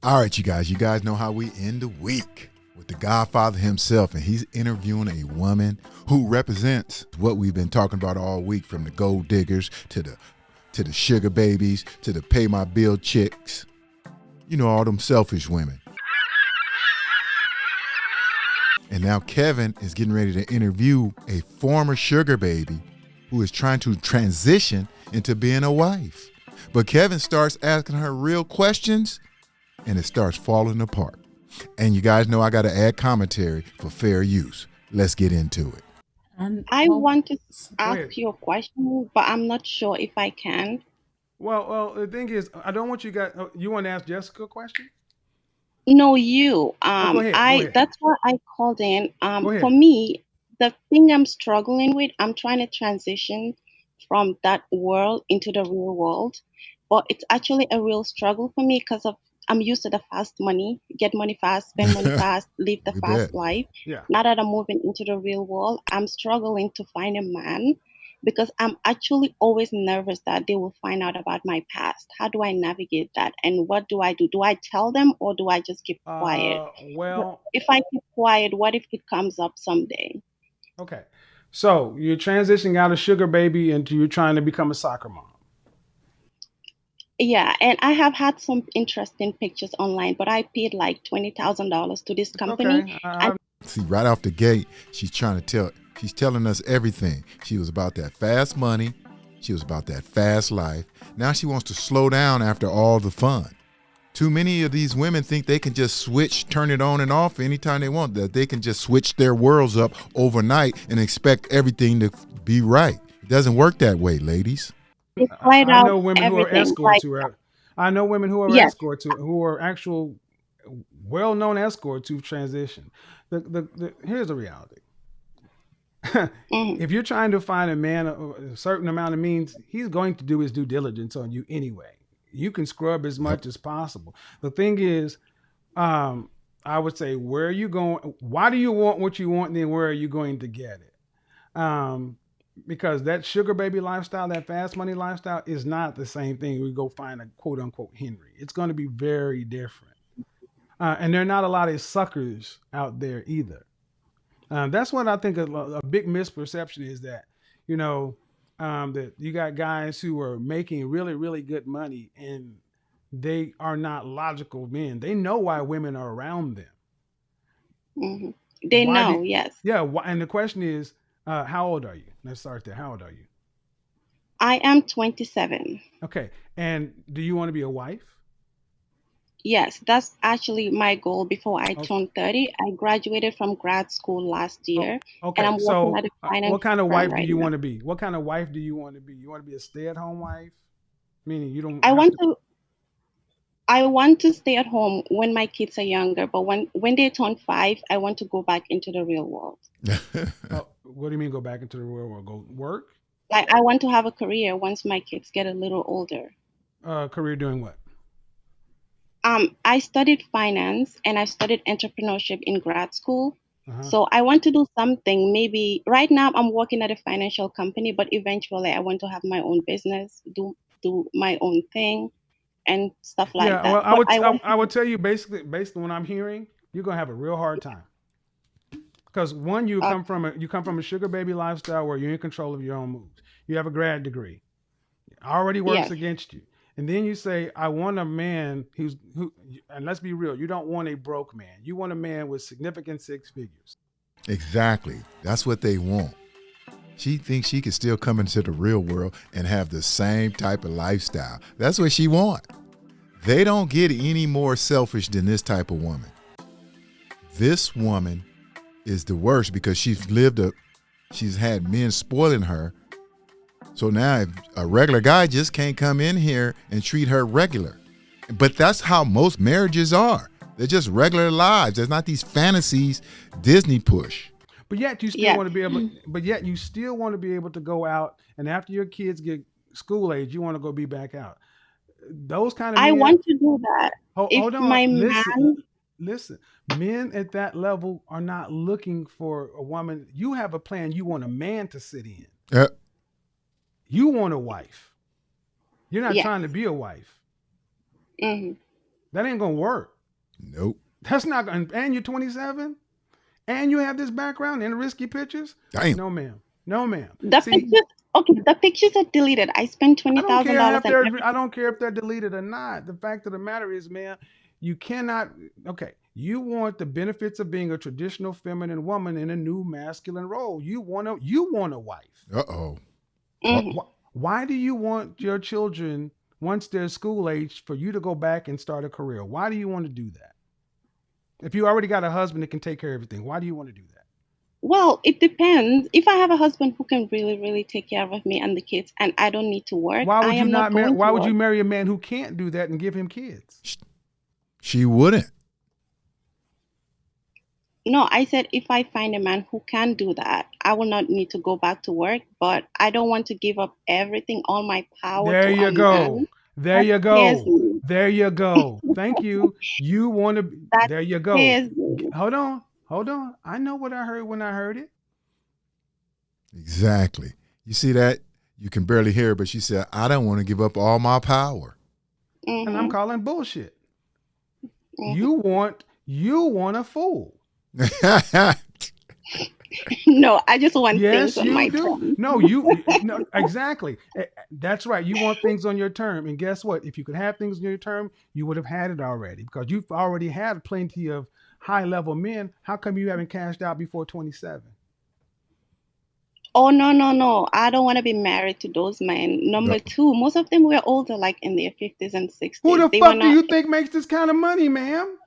All right, you guys. You guys know how we end the week with the Godfather himself, and he's interviewing a woman who represents what we've been talking about all week, from the gold diggers to the sugar babies to the pay my bill chicks. You know, all them selfish women. And now Kevin is getting ready to interview a former sugar baby who is trying to transition into being a wife. But Kevin starts asking her real questions, and it starts falling apart. And you guys know I got to add commentary for fair use. Let's get into it. I want to Go ahead. ask you a question, but I'm not sure if I can. Well, the thing is, I don't want you guys. You want to ask Jessica a question? No, you. Oh, go ahead. Go I ahead. That's why I called in. Go For ahead. me, the thing I'm struggling with, I'm trying to transition from that world into the real world, but it's actually a real struggle for me because of I'm used to the fast money, get money fast, spend money fast, live the You bet. fast life. Yeah. Now that I'm moving into the real world, I'm struggling to find a man because I'm actually always nervous that they will find out about my past. How do I navigate that? And what do I do? Do I tell them or do I just keep quiet? But Well, if I keep quiet, what if it comes up someday? okay. So you're transitioning out of sugar baby into you're trying to become a soccer mom. Yeah, and I have had some interesting pictures online, but I paid like $20,000 to this It's okay. company. And See, right off the gate, she's telling us everything. She was about that fast money. She was about that fast life. Now she wants to slow down after all the fun. Too many of these women think they can just switch, turn it on and off anytime they want, that they can just switch their worlds up overnight and expect everything to be right. It doesn't work that way, ladies. they tried I out know women who are everything. escorts Like, who are. I know women who are yes. escorts who are actual well-known escorts who've transitioned. Here's the reality. Mhm. If you're trying to find a man a certain amount of means, he's going to do his due diligence on you anyway. You can scrub as Yep. much as possible. The thing is, um, I would say, where are you going? Why do you want what you want? And then where are you going to get it? Because that sugar baby lifestyle, that fast money lifestyle, is not the same thing. We go find a quote unquote Henry. It's going to be very different. And there are not a lot of suckers out there either. That's what I think a big misperception is that, you know, that you got guys who are making really, really good money and they are not logical men. They know why women are around them. Hmm. They Why know, do, yes. yeah. And the question is, how old are you? Let's start there. How old are you? I am 27. Okay. And do you want to be a wife? Yes, that's actually my goal before I Oh, turned 30. I graduated from grad school last oh, year and okay. I'm working So, at a what finance kind of firm wife do right you now. want to be? What kind of wife do you want to be? You want to be a stay-at-home wife, meaning you don't I have want to. to I want to stay at home when my kids are younger, but when they turn 5, I want to go back into the real world. What do you mean go back into the real world? Go work? Like I want to have a career once my kids get a little older. Career doing what? I studied finance and I studied entrepreneurship in grad school. Uh huh. So I want to do something. Maybe right now I'm working at a financial company, but eventually I want to have my own business, do my own thing and stuff like Yeah. Well, that. But I want I would tell you basically based on what I'm hearing, you're gonna have a real hard time because one, uh, you come from a sugar baby lifestyle where you're in control of your own moves. You have a grad degree, already works yes, against you. And then you say, I want a man who, and let's be real, you don't want a broke man. You want a man with significant six figures. Exactly. That's what they want. She thinks she can still come into the real world and have the same type of lifestyle. That's what she wants. They don't get any more selfish than this type of woman. This woman is the worst because she's had men spoiling her. So now if a regular guy just can't come in here and treat her regular. But that's how most marriages are. They're just regular lives. There's not these fantasies Disney push. But yet you still yes. want to be able, but yet you still want to be able to go out and after your kids get school age, you want to go be back out. Those kind of I men, want to do that. hold If on, my listen, man, listen. Men at that level are not looking for a woman. You have a plan. You want a man to sit in. Uh, You want a wife. You're not yes. trying to be a wife. Hmm. That ain't gonna work. Nope. That's not gonna. And you're 27, and you have this background and risky pictures. Damn. No, ma'am. No, ma'am. The See, pictures, okay, the pictures are deleted. I spent I don't care $20,000 if and they're. I everything. don't care if they're deleted or not. The fact of the matter is, man, you cannot. Okay, you want the benefits of being a traditional feminine woman in a new masculine role. You want a. You want a wife. Uh-oh. Talk. Mhm. Why do you want your children once they're school age for you to go back and start a career? Why do you want to do that? If you already got a husband that can take care of everything, why do you want to do that? Well, it depends. If I have a husband who can really, really take care of me and the kids, and I don't need to work, Why I would you am not not marry? going to Why would work. you marry a man who can't do that and give him kids? She wouldn't. No, I said if I find a man who can do that, I will not need to go back to work, but I don't want to give up everything, all my power There to a you man. go. There That you scares go. me. There you go. Thank you. You want to. That There you go. scares me. Hold on. Hold on. I know what I heard when I heard it. Exactly. You see that? You can barely hear her, but she said, I don't want to give up all my power. And I'm Hmm. calling bullshit. Hmm. You want a fool. No, I just want things Yes, on you my do. terms. No, you no, exactly. That's right. You want things on your term. And guess what? If you could have things on your term, you would have had it already because you've already had plenty of high level men. How come you haven't cashed out before 27? Oh, no, no, no. I don't want to be married to those men. Number Uh-oh. two, most of them were older, like in their 50s and Who 60s. the They were fuck do not. you think makes this kind of money, ma'am?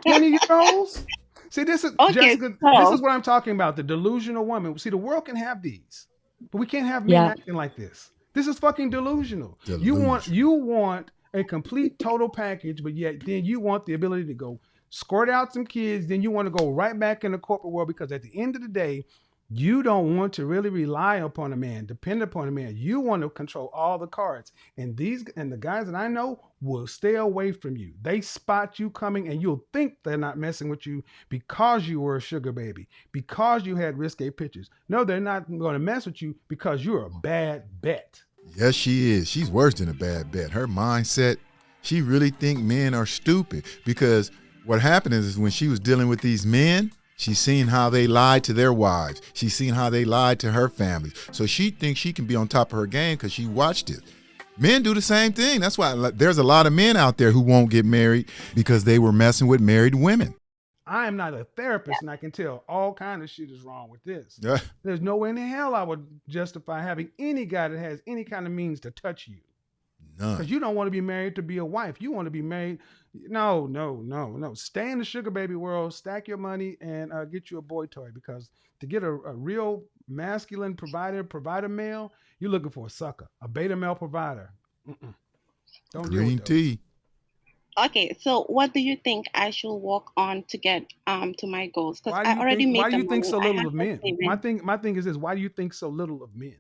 20-year olds? See, this is Okay, Jessica, this is so what I'm talking about. The delusional woman. See, the world can have these, but we can't have men Yeah. acting like this. This is fucking delusional. You want Delusion. you want a complete total package, but yet then you want the ability to go squirt out some kids, then you want to go right back in the corporate world because at the end of the day, you don't want to really rely upon a man, depend upon a man. You want to control all the cards. And the guys that I know will stay away from you. They spot you coming and you'll think they're not messing with you because you were a sugar baby, because you had risque pictures. No, they're not going to mess with you because you're a bad bet. Yes, she is. She's worse than a bad bet. Her mindset, she really think men are stupid because what happened is when she was dealing with these men, she's seen how they lied to their wives. She's seen how they lied to her families. So she thinks she can be on top of her game because she watched it. Men do the same thing. That's why there's a lot of men out there who won't get married because they were messing with married women. I am not a therapist and I can tell all kind of shit is wrong with this. Yeah, There's no way in the hell I would justify having any guy that has any kind of means to touch you. Because none. you don't want to be married to be a wife. You want to be married. No, no, no, no. Stay in the sugar baby world, stack your money, and get you a boy toy. Because to get a real masculine provider male, you're looking for a sucker, a beta male provider. Mm-mm. Don't deal with Green those. tea. okay, so what do you think I should work on to get to my goals? Because Why do I you already think? Why made do the you think money. so I little have of the men? My savings. thing. My thing is this. Why do you think so little of men?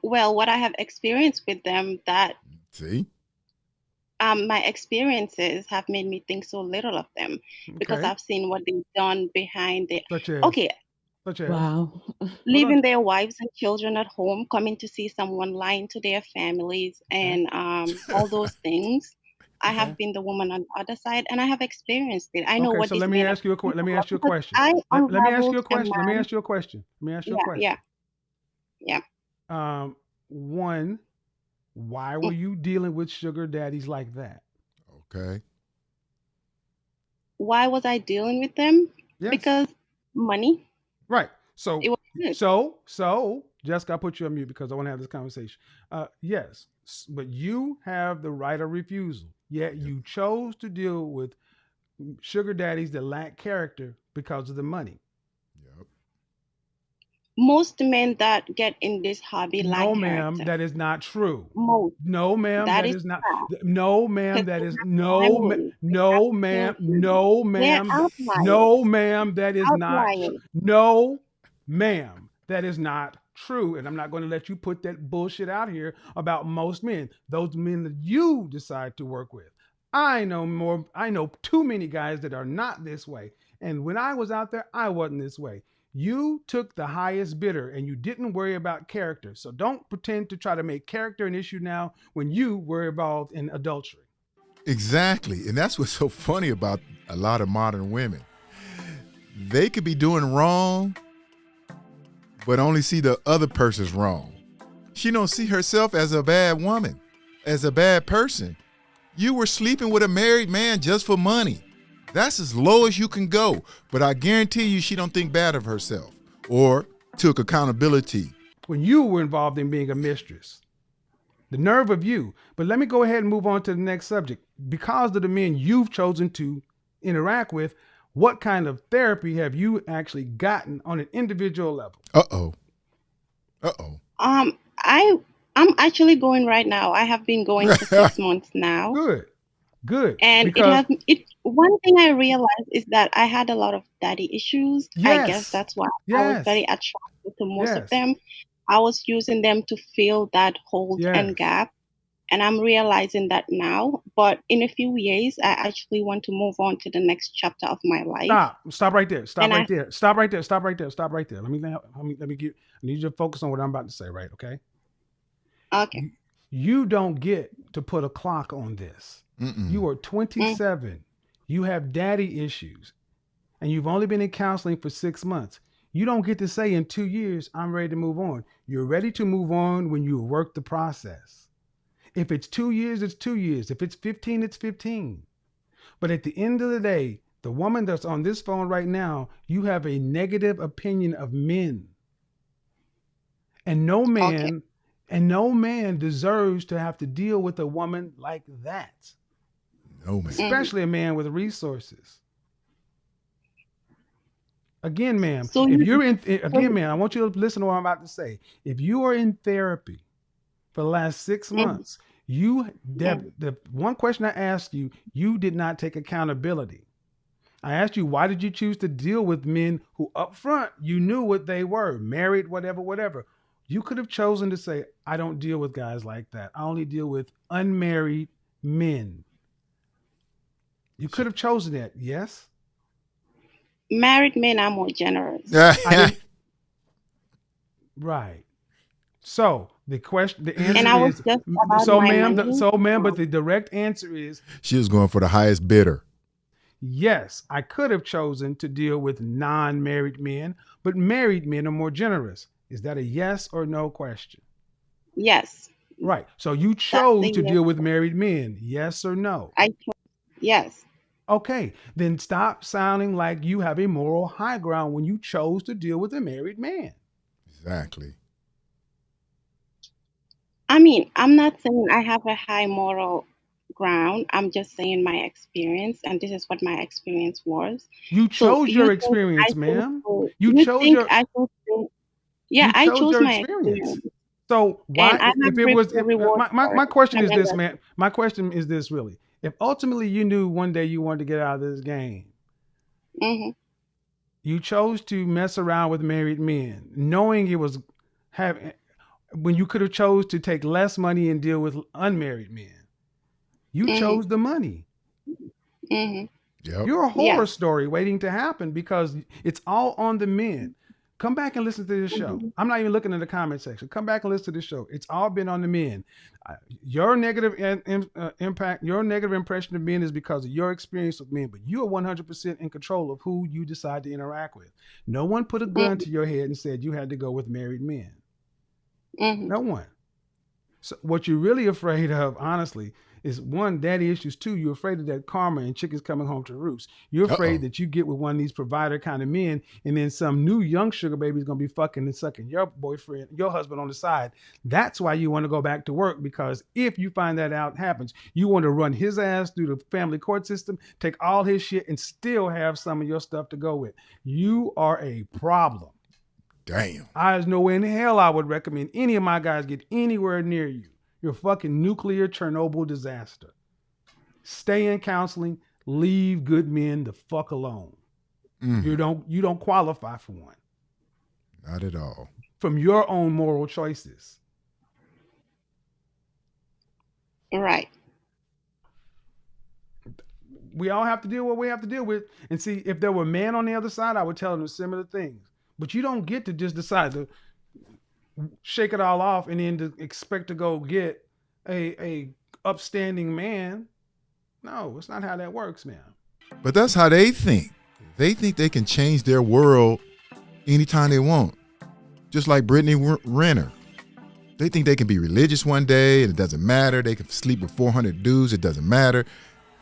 Well, what I have experienced with them, that See? my experiences have made me think so little of them because Okay. I've seen what they've done behind the. Such as. Okay, Such as. Wow. Hold on. leaving their wives and children at home, coming to see someone, lying to their families, Okay. and all those things. I Okay. have been the woman on the other side, and I have experienced it. I know Okay. what So these let me men are ask you a let me capable of ask you a because question. I Let me ask you unraveled a a question. Let me man. ask you a question. Let me ask you a Yeah, yeah, question. yeah. One, why Mm. were you dealing with sugar daddies like that? Okay. Why was I dealing with them? Yes. Because money. Right. It So, was good. Jessica, I put you on mute because I want to have this conversation. Yes, but you have the right of refusal. Yet Yep. you chose to deal with sugar daddies that lack character because of the money. Yep. Most men that get in this hobby lack No, ma'am, character. that is not true. Most. No, ma'am, That that is is not. fact. No, ma'am, Because that they is have no, families. They have no, ma'am, children. no, They're ma'am, outliers. no, ma'am, that is not. Outliers. No, ma'am, that is not true. And I'm not going to let you put that bullshit out here about most men. Those men that you decide to work with. I know more. I know too many guys that are not this way. And when I was out there, I wasn't this way. You took the highest bidder and you didn't worry about character. So don't pretend to try to make character an issue now when you were involved in adultery. Exactly. And that's what's so funny about a lot of modern women. They could be doing wrong, but only see the other person's wrong. She don't see herself as a bad woman, as a bad person. You were sleeping with a married man just for money. That's as low as you can go. But I guarantee you she don't think bad of herself or took accountability. When you were involved in being a mistress. The nerve of you. But let me go ahead and move on to the next subject. Because of the men you've chosen to interact with, what kind of therapy have you actually gotten on an individual level? Uh-oh. Uh-oh. I'm actually going right now. I have been going for 6 months now. Good. And because one thing I realized is that I had a lot of daddy issues. I guess that's why I was very attracted to most of them. I was using them to fill that hole and gap. And I'm realizing that now. But in a few years, I actually want to move on to the next chapter of my life. Stop right there. Stop right there. Let me get. I need you to focus on what I'm about to say, right? Okay. Okay. You don't get to put a clock on this. You are 27. You have daddy issues, and you've only been in counseling for 6 months. You don't get to say in 2 years, I'm ready to move on. You're ready to move on when you work the process. If it's 2 years, it's 2 years. If it's 15, it's 15. But at the end of the day, the woman that's on this phone right now, you have a negative opinion of men. And no man deserves to have to deal with a woman like that. No man. Especially a man with resources. Again, ma'am, I want you to listen to what I'm about to say. If you are in therapy for the last 6 months, the one question I asked you, you did not take accountability. I asked you, why did you choose to deal with men who up front you knew what they were, married, whatever. You could have chosen to say, I don't deal with guys like that. I only deal with unmarried men. You could have chosen that, yes? Married men are more generous. Right. So the answer and I was is just about ma'am, but the direct answer is she was going for the highest bidder. Yes, I could have chosen to deal with non-married men, but married men are more generous. Is that a yes or no question? Yes. Right. So you chose to deal with married men. Yes or no? I chose. Yes. Okay. Then stop sounding like you have a moral high ground when you chose to deal with a married man. Exactly. I mean, I'm not saying I have a high moral ground. I'm just saying my experience, and this is what my experience was. You chose your experience, ma'am. You chose my experience. So why, if it was, my question is this, man. My question is this, really. If ultimately you knew one day you wanted to get out of this game, you chose to mess around with married men, knowing it was when you could have chose to take less money and deal with unmarried men. You chose the money. Yep. You're a horror story waiting to happen because it's all on the men. Come back and listen to this show. I'm not even looking at the comment section. Come back and listen to this show. It's all been on the men. Your negative impact, your negative impression of men is because of your experience with men, but you are 100% in control of who you decide to interact with. No one put a gun to your head and said you had to go with married men. No one. So what you're really afraid of, honestly, is one, daddy issues. Two, you're afraid of that karma and chickens coming home to roost. You're afraid that you get with one of these provider kind of men, and then some new young sugar baby is going to be fucking and sucking your boyfriend, your husband on the side. That's why you want to go back to work, because if you find that out happens, you want to run his ass through the family court system, take all his shit, and still have some of your stuff to go with. You are a problem. Damn. There's no way in hell I would recommend any of my guys get anywhere near you. You're a fucking nuclear Chernobyl disaster. Stay in counseling. Leave good men the fuck alone. You don't qualify for one. Not at all. From your own moral choices. Right. We all have to deal with what we have to deal with. And see, if there were men on the other side, I would tell them similar things. But you don't get to just decide to shake it all off and then to expect to go get a upstanding man. No, it's not how that works, man. But that's how they think. They think they can change their world anytime they want. Just like Brittany Renner. They think they can be religious one day and it doesn't matter. They can sleep with 400 dudes. It doesn't matter.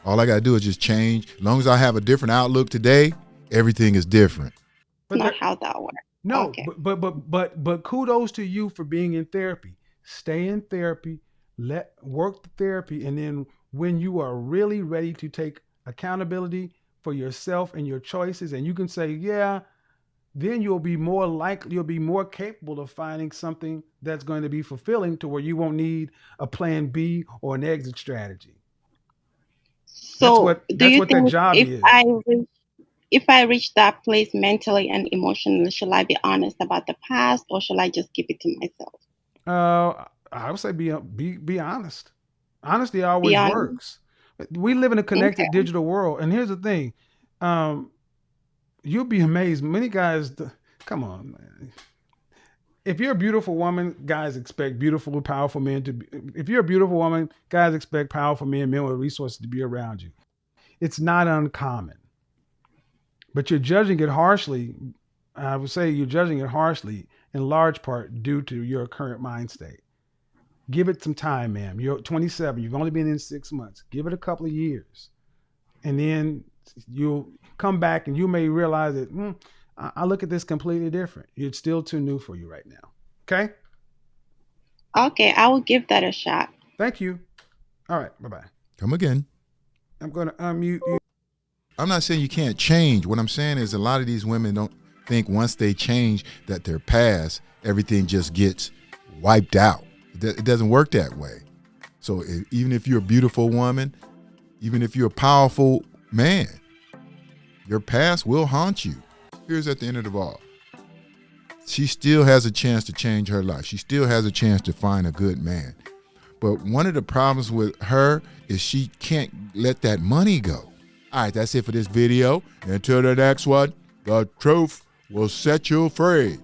All I got to do is just change. As long as I have a different outlook today, everything is different. But not how that works. No, okay. but kudos to you for being in therapy. Stay in therapy, work the therapy, and then when you are really ready to take accountability for yourself and your choices, and you can say, yeah, then you'll be more capable of finding something that's going to be fulfilling to where you won't need a plan B or an exit strategy. So that's what that job is. If I reach that place mentally and emotionally, shall I be honest about the past or shall I just keep it to myself? I would say be honest. Honesty always works. We live in a connected digital world. And here's the thing. You'll be amazed. Many guys, come on, man. If you're a beautiful woman, guys expect beautiful, powerful men to be. If you're a beautiful woman, guys expect powerful men with resources to be around you. It's not uncommon. But you're judging it harshly. I would say you're judging it harshly in large part due to your current mind state. Give it some time, ma'am. You're 27. You've only been in 6 months. Give it a couple of years. And then you'll come back and you may realize that I look at this completely different. It's still too new for you right now. Okay? Okay, I will give that a shot. Thank you. All right, bye-bye. Come again. I'm going to unmute you. I'm not saying you can't change. What I'm saying is a lot of these women don't think once they change that their past, everything just gets wiped out. It doesn't work that way. So even if you're a beautiful woman, even if you're a powerful man, your past will haunt you. Here's at the end of the ball. She still has a chance to change her life. She still has a chance to find a good man. But one of the problems with her is she can't let that money go. All right, that's it for this video. Until the next one, the truth will set you free.